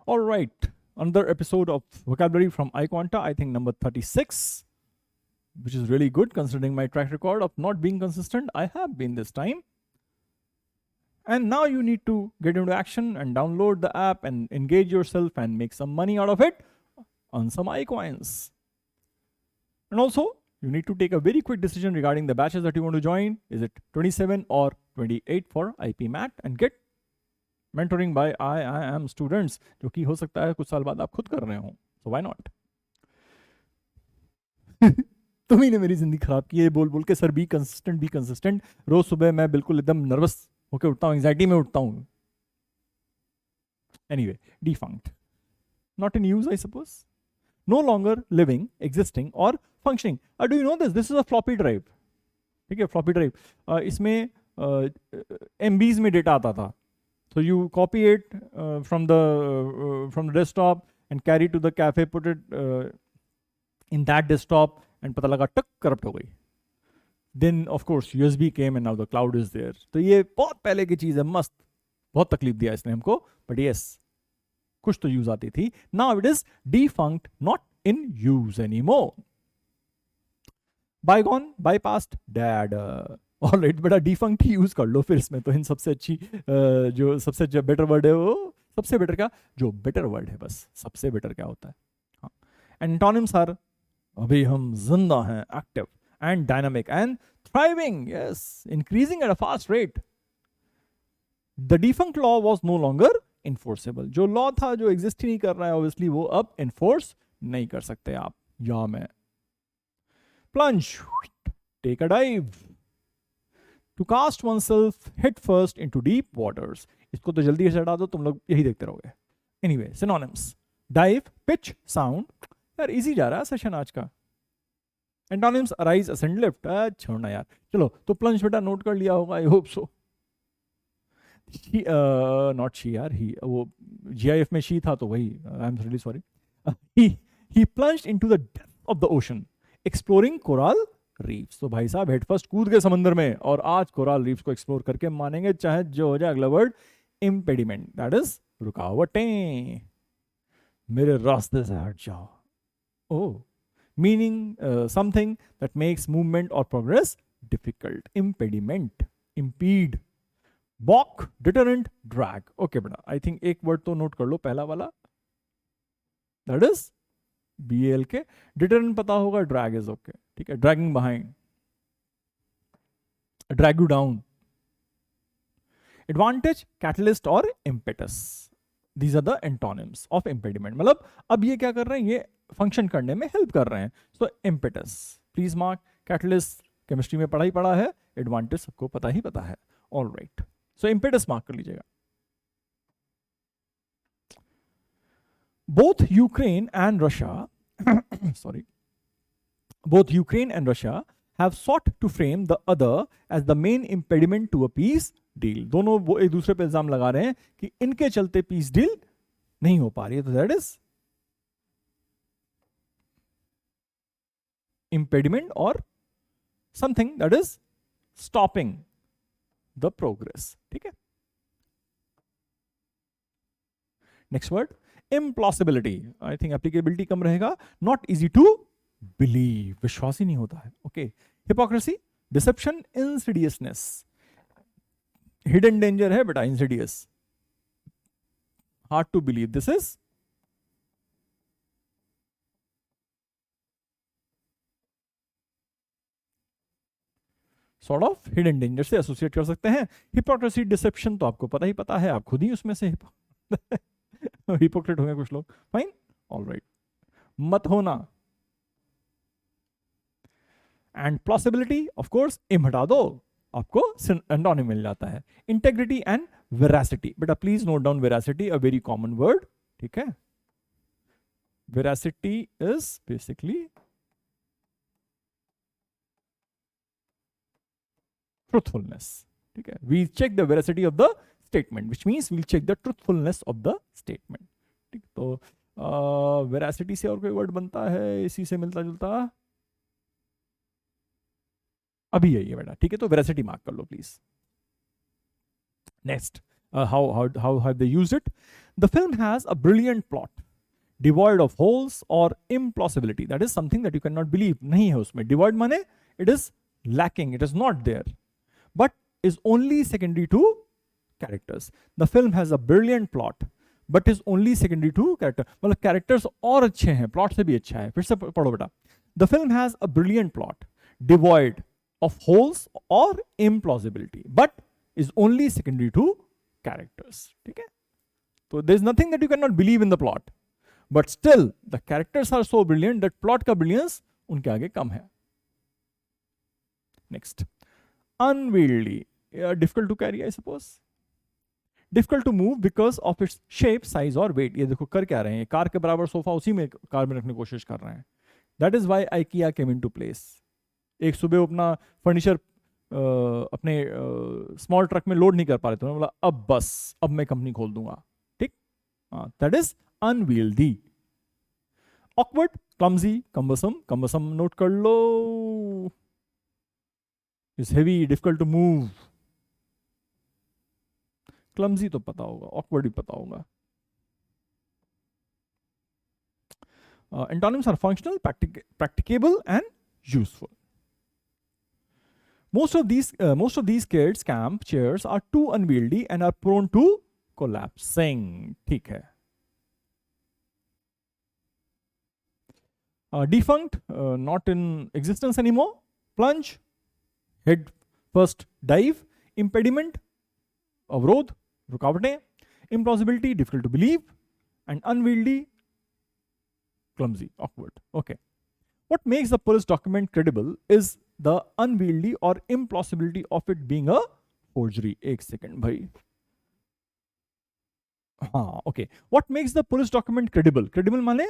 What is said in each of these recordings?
All right, another episode of vocabulary from iQuanta, I think number 36, which is really good considering my track record of not being consistent. I have been this time. And now you need to get into action and download the app and engage yourself and make some money out of it on some iCoins. And also, you need to take a very quick decision regarding the batches that you want to join. Is it 27 or 28 for IPMAT? And get mentoring by IIM students, जो कि हो सकता है कुछ साल बाद आप खुद कर रहे हो. So why not? तुम्ही ने मेरी जिंदगी खराब की है बोल बोल के. Sir be consistent. रोज सुबह मैं बिल्कुल एकदम नर्वस होके उठता हूँ, एंजाइटी में उठता हूँ. Anyway, defunct. Not in use, I suppose. No longer living, existing or functioning. Do you know this? This is a floppy drive. ठीक है, floppy drive. इसमें MBs में डेटा आता था. So you copy it from the desktop and carry to the cafe, put it in that desktop, and पता लगा टक corrupt हो गई. Then of course USB came and now the cloud is there. तो ये बहुत पहले की चीज़ है, मस्त. बहुत तकलीफ दिया इसने हमको, but yes, कुछ तो यूज आती थी. Now it is defunct, not in use anymore. Bygone, bypassed, dead. All right, बेटा defunct ही यूज कर लो फिर इसमें. तो इन सबसे अच्छी जो सबसे बेटर वर्ड है वो सबसे बेटर क्या, जो बेटर वर्ड है बस. सबसे बेटर क्या होता है. हाँ, एंटोनिम्स आर अभी हम जिंदा हैं, active and dynamic and thriving, yes, increasing at a fast rate. The defunct law was no longer enforceable. जो लॉ था जो एग्जिस्ट ही नहीं कर रहा है, ऑब्वियसली वो अब एनफोर्स नहीं कर सकते आप या मैं. Plunge, take a dive. To cast oneself head first into deep waters. इसको तो जल्दी से हटा दो, तुम लोग यही देखते रहोगे. Anyway, synonyms. Dive, pitch, sound. यार इजी जा रहा है सेशन आज का. Antonyms, arise, ascend, lift. छोड़ना यार. चलो तो प्लंज बेटा नोट कर लिया होगा, I hope so. Not she यार, ही वो GIF में शी था तो वही. I am really sorry. he plunged into the depth of the ocean exploring coral reefs. तो भाई साहब हेड फर्स्ट कूद गए समंदर में और आज कोरल रीफ्स को एक्सप्लोर करके मानेंगे चाहे जो हो जाए. अगला वर्ड इम्पेडिमेंट, दैट इज रुकावटें. मेरे रास्ते से हट जाओ. ओह, meaning something that makes movement or progress difficult. Impediment, impede. Balk, deterrent, drag. Okay बेटा, I think एक word तो note कर लो पहला वाला. That is BALK. Deterrent पता होगा, drag is okay. ठीक है, dragging behind. Drag you down. Advantage, catalyst or impetus. These are the antonyms of impediment. मतलब अब ये क्या कर रहे हैं, ये फंक्शन करने में हेल्प कर रहे हैं. So impetus, please mark. Catalyst chemistry में पढ़ा है. एडवांटेज सबको पता ही पता है. All right, so impetus mark कर लीजिएगा. Both Ukraine and Russia sorry both Ukraine and Russia have sought to frame the other as the main impediment to a peace deal. दोनों वो एक दूसरे पे इल्जाम लगा रहे हैं कि इनके चलते पीस डील नहीं हो पा रही है. तो that is impediment or something that is stopping the progress. ठीक है. Next word, implausibility. I think applicability कम रहेगा. Not easy to believe. विश्वास ही नहीं होता है. Okay. Hypocrisy, deception, insidiousness. Hidden danger है बेटा, insidious. Hard to believe. This is sort of hidden danger से एसोसिएट कर सकते हैं. हिपोक्रेसी, डिसेप्शन तो आपको पता ही पता है, आप खुद ही उसमें से हिपोक्रेट होंगे कुछ लोग. Fine, alright. मत होना. एंड प्लॉसिबिलिटी, ऑफ कोर्स इम हटा दो, आपको एंटोनिम मिल जाता है. Integrity and veracity. बेटा please note down veracity, a very common word. ठीक है. Veracity is basically truthfulness. ठीक है. We check the veracity of the statement, which means we'll check the truthfulness of the statement. ठीक. तो veracity से और कोई वर्ड बनता है इसी से मिलता जुलता, अभी यही है बेटा. ठीक है, तो veracity मार्क कर लो please. Next, how have they used it? The film has a brilliant plot, devoid of holes or implausibility. That is something that you cannot believe. नहीं है उसमें. Devoid माने it is lacking, it is not there, but is only secondary to characters. The film has a brilliant plot, but is only secondary to character. मतलब characters और अच्छे हैं, plot से भी अच्छा है. फिर से पढ़ो बेटा. The film has a brilliant plot, devoid of holes or implausibility, but is only secondary to characters. ठीक है? So there is nothing that you cannot believe in the plot, but still the characters are so brilliant that plot का brilliance उनके आगे कम है. Next, unwieldy, difficult to carry, I suppose. Difficult to move because of its shape, size और weight. ये देखो कर क्या रहे हैं, कार के बराबर सोफा उसी में कार में रखने की कोशिश कर रहे हैं. That is why IKEA came into place. एक सुबह अपना फर्नीचर अपने स्मॉल ट्रक में लोड नहीं कर पा रहे थे, बोला अब बस, अब मैं कंपनी खोल दूंगा. ठीक, that is unwieldy. Awkward, clumsy, cumbersome note कर लो. Is heavy, difficult to move. Clumsy तो पता होगा, ऑकवर्ड भी पता होगा. Antonyms are functional, practicable, and useful. Most of these kids' camp chairs are too unwieldy and are prone to collapsing. ठीक है. Defunct, not in existence anymore. Plunge, head first dive. Impediment, अवरोध, रुकावटें. Implausibility, difficult to believe, and unwieldy, clumsy, awkward. Okay. What makes the police document credible is the unwieldy or implausibility of it being a forgery. एक second भाई. हाँ, okay. What makes the police document credible? Credible माने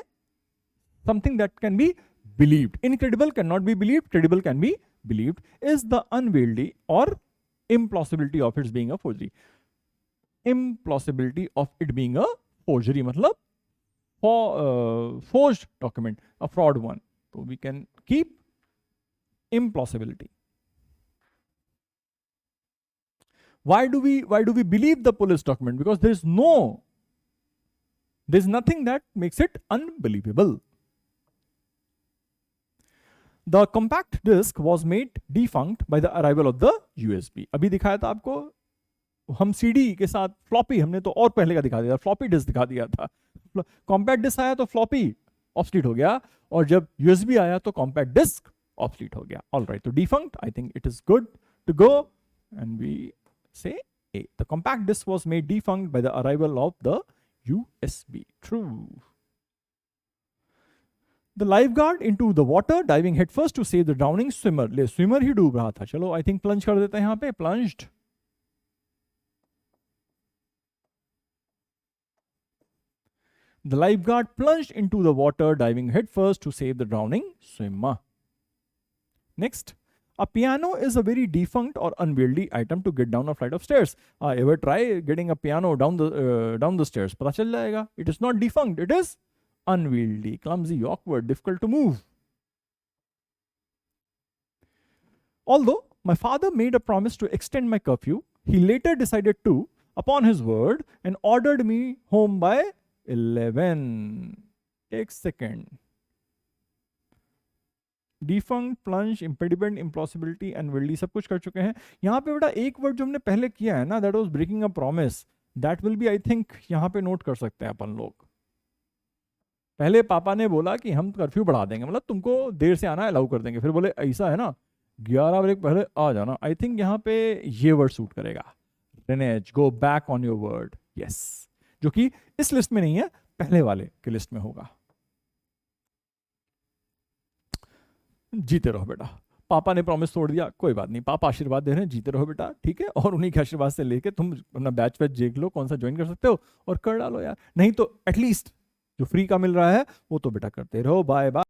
something that can be believed. Incredible cannot be believed. Credible can be believed. Is the unwieldy or implausibility of its being a forgery. Implausibility of it being a forgery मतलब forged document, a fraud one. So we can keep implausibility. Why do we believe the police document? Because there is nothing that makes it unbelievable. The compact disc was made defunct by the arrival of the USB. अभी दिखाया था आपको, हम CD के साथ floppy, हमने तो और पहले का दिखा दिया था, फ्लॉपी डिस्क दिखा दिया था. कॉम्पैक्ट डिस्क आया तो फ्लॉपी ऑब्सलीट हो गया, और जब USB आया तो कॉम्पैक्ट डिस्क ऑब्सलीट हो गया. ऑल राइट, तो defunct, I think it is good to go, and we say A. The compact disc was made defunct by the arrival of the USB. True. The lifeguard into the water, diving headfirst to save the drowning swimmer. ले swimmer ही डूब रहा था. चलो I think plunge कर देते हैं यहाँ पे. Plunged. The lifeguard plunged into the water, diving headfirst to save the drowning swimmer. Next, a piano is a very defunct or unwieldy item to get down a flight of stairs. Ever try getting a piano down the stairs? पता चल जाएगा. It is not defunct. It is unwieldy, clumsy, awkward, difficult to move. Although my father made a promise to extend my curfew, he later decided to, upon his word, and ordered me home by 11. एक second. Defunct, plunge, impediment, इम्प्लॉसिबिलिटी, अनविल्डी सब कुछ कर चुके हैं. यहाँ पे बेटा एक वर्ड जो हमने पहले किया है ना, that was breaking a promise. That will be, I think यहाँ पे नोट कर सकते हैं अपन लोग. पहले पापा ने बोला कि हम कर्फ्यू बढ़ा देंगे, मतलब तुमको देर से आना अलाउ कर देंगे. फिर बोले ऐसा है ना 11 बजे पहले आ जाना. आई थिंक यहाँ पे ये वर्ड सूट करेगा. Renege, go back on your word. Yes, जो कि इस लिस्ट में नहीं है, पहले वाले के लिस्ट में होगा. जीते रहो बेटा. पापा ने प्रॉमिस तोड़ दिया, कोई बात नहीं. पापा आशीर्वाद दे रहे हैं, जीते रहो बेटा. ठीक है, और उन्हीं के आशीर्वाद से लेके तुम अपना बैच देख लो, कौन सा ज्वाइन कर सकते हो और कर डालो यार. नहीं तो एटलीस्ट जो फ्री का मिल रहा है वो तो बेटा करते रहो. Bye bye.